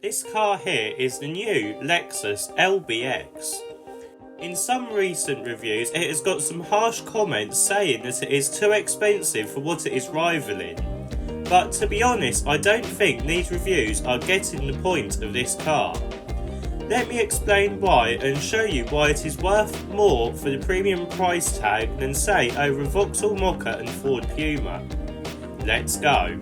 This car here is the new Lexus LBX. In some recent reviews it has got some harsh comments saying that it is too expensive for what it is rivaling. But to be honest, I don't think these reviews are getting the point of this car. Let me explain why and show you why it is worth more for the premium price tag than say over a Vauxhall Mokka and Ford Puma. Let's go.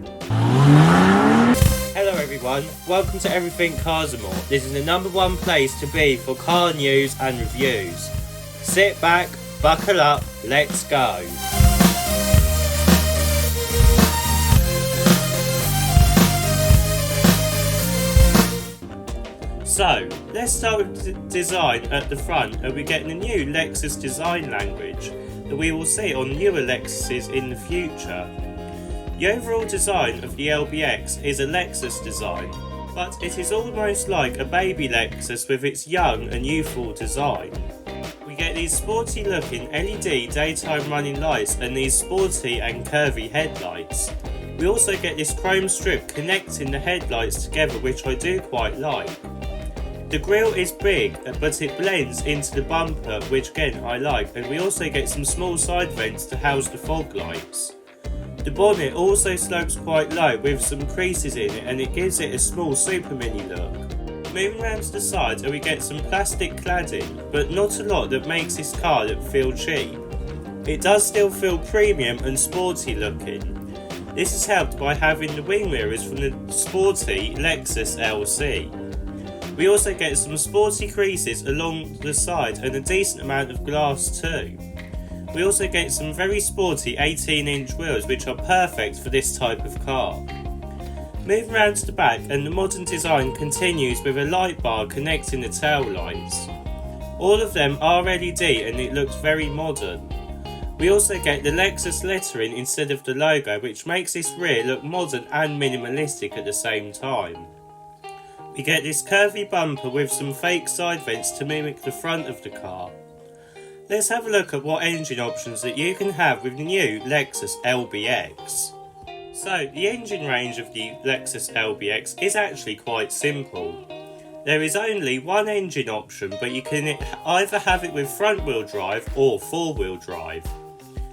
Hello everyone, welcome to Everything Cars and More. This is the #1 place to be for car news and reviews. Sit back, buckle up, let's go. So, let's start with the design at the front, and we get the new Lexus design language that we will see on newer Lexuses in the future. The overall design of the LBX is a Lexus design, but it is almost like a baby Lexus with its young and youthful design. We get these sporty looking LED daytime running lights and these sporty and curvy headlights. We also get this chrome strip connecting the headlights together, which I do quite like. The grille is big, but it blends into the bumper, which again I like, and we also get some small side vents to house the fog lights. The bonnet also slopes quite low with some creases in it, and it gives it a small super mini look. Moving round to the sides, we get some plastic cladding, but not a lot that makes this car look feel cheap. It does still feel premium and sporty looking. This is helped by having the wing mirrors from the sporty Lexus LC. We also get some sporty creases along the side and a decent amount of glass too. We also get some very sporty 18-inch wheels, which are perfect for this type of car. Moving round to the back, and the modern design continues with a light bar connecting the tail lights. All of them are LED and it looks very modern. We also get the Lexus lettering instead of the logo, which makes this rear look modern and minimalistic at the same time. We get this curvy bumper with some fake side vents to mimic the front of the car. Let's have a look at what engine options that you can have with the new Lexus LBX. So, the engine range of the Lexus LBX is actually quite simple. There is only one engine option, but you can either have it with front wheel drive or four wheel drive.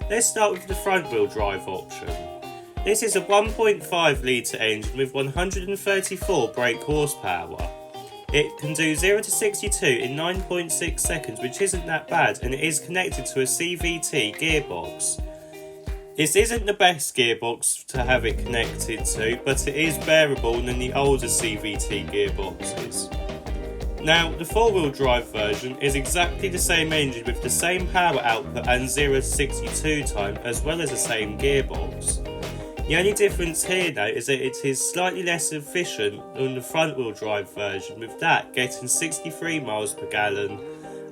Let's start with the front wheel drive option. This is a 1.5 litre engine with 134 brake horsepower. It can do 0 to 62 in 9.6 seconds, which isn't that bad, and it is connected to a CVT gearbox. This isn't the best gearbox to have it connected to, but it is bearable than the older CVT gearboxes. Now, the four-wheel drive version is exactly the same engine with the same power output and 0 to 62 time, as well as the same gearbox. The only difference here though is that it is slightly less efficient than the front wheel drive version, with that getting 63 miles per gallon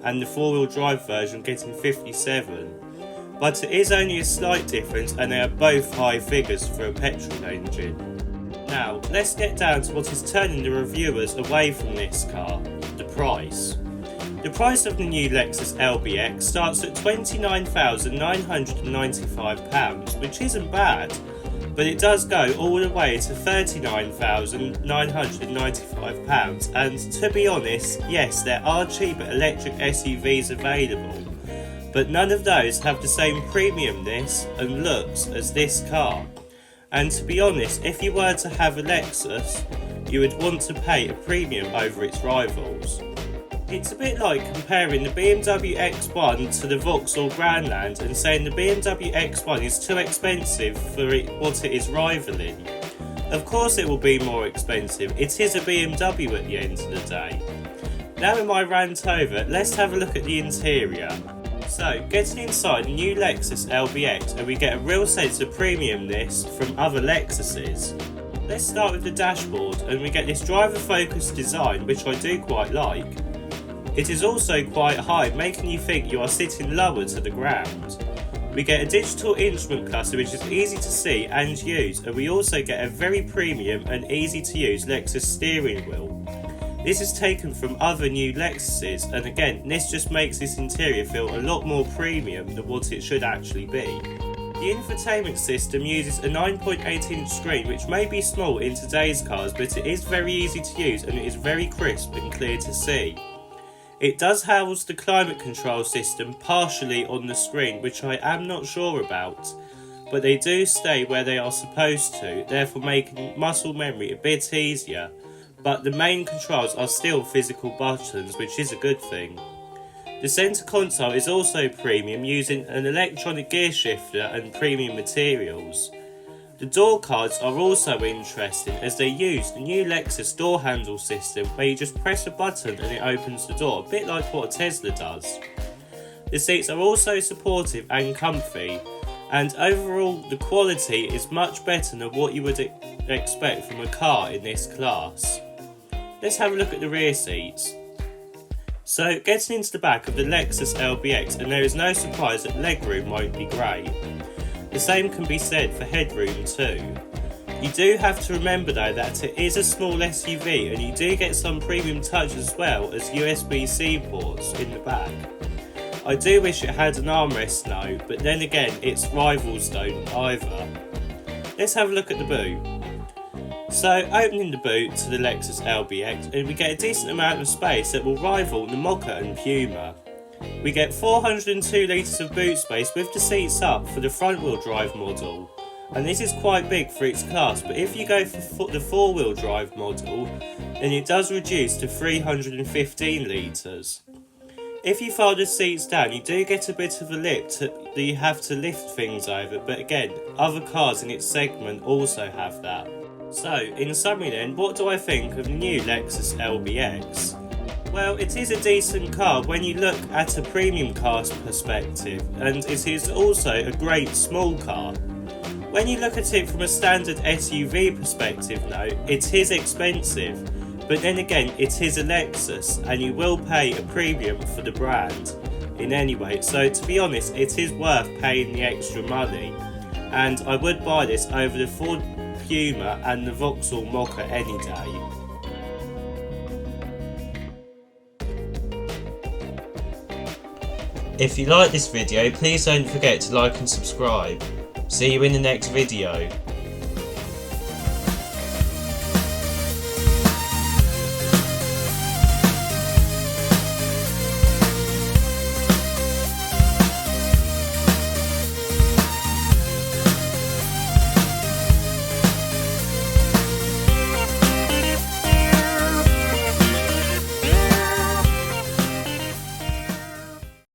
and the four wheel drive version getting 57. But it is only a slight difference, and they are both high figures for a petrol engine. Now let's get down to what is turning the reviewers away from this car: the price. The price of the new Lexus LBX starts at £29,995, which isn't bad, but it does go all the way to £39,995, and to be honest, yes, there are cheaper electric SUVs available, but none of those have the same premiumness and looks as this car. And to be honest, if you were to have a Lexus, you would want to pay a premium over its rivals. It's a bit like comparing the BMW X1 to the Vauxhall Grandland and saying the BMW X1 is too expensive for what it is rivaling. Of course it will be more expensive, it is a BMW at the end of the day. Now in my rant over, let's have a look at the interior. So, getting inside the new Lexus LBX, and we get a real sense of premiumness from other Lexuses. Let's start with the dashboard, and we get this driver-focused design, which I do quite like. It is also quite high, making you think you are sitting lower to the ground. We get a digital instrument cluster, which is easy to see and use, and we also get a very premium and easy to use Lexus steering wheel. This is taken from other new Lexuses, and again, this just makes this interior feel a lot more premium than what it should actually be. The infotainment system uses a 9.8-inch screen, which may be small in today's cars, but it is very easy to use and it is very crisp and clear to see. It does house the climate control system partially on the screen, which I am not sure about, but they do stay where they are supposed to, therefore making muscle memory a bit easier, but the main controls are still physical buttons, which is a good thing. The centre console is also premium, using an electronic gear shifter and premium materials. The door cards are also interesting, as they use the new Lexus door handle system where you just press a button and it opens the door, a bit like what a Tesla does. The seats are also supportive and comfy, and overall the quality is much better than what you would expect from a car in this class. Let's have a look at the rear seats. So, getting into the back of the Lexus LBX, and there is no surprise that legroom won't be great. The same can be said for headroom too. You do have to remember though that it is a small SUV, and you do get some premium touch as well as USB-C ports in the back. I do wish it had an armrest though, but then again its rivals don't either. Let's have a look at the boot. So, opening the boot to the Lexus LBX, and we get a decent amount of space that will rival the Mocha and Puma. We get 402 litres of boot space with the seats up for the front wheel drive model, and this is quite big for its class, but if you go for the 4-wheel drive model, then it does reduce to 315 litres. If you fold the seats down, you do get a bit of a lip that you have to lift things over, but again, other cars in its segment also have that. So, in summary then, what do I think of the new Lexus LBX? Well, it is a decent car when you look at a premium car perspective, and it is also a great small car. When you look at it from a standard SUV perspective though, it is expensive, but then again it is a Lexus and you will pay a premium for the brand in any way, so to be honest it is worth paying the extra money, and I would buy this over the Ford Puma and the Vauxhall Mocha any day. If you like this video, please don't forget to like and subscribe. See you in the next video.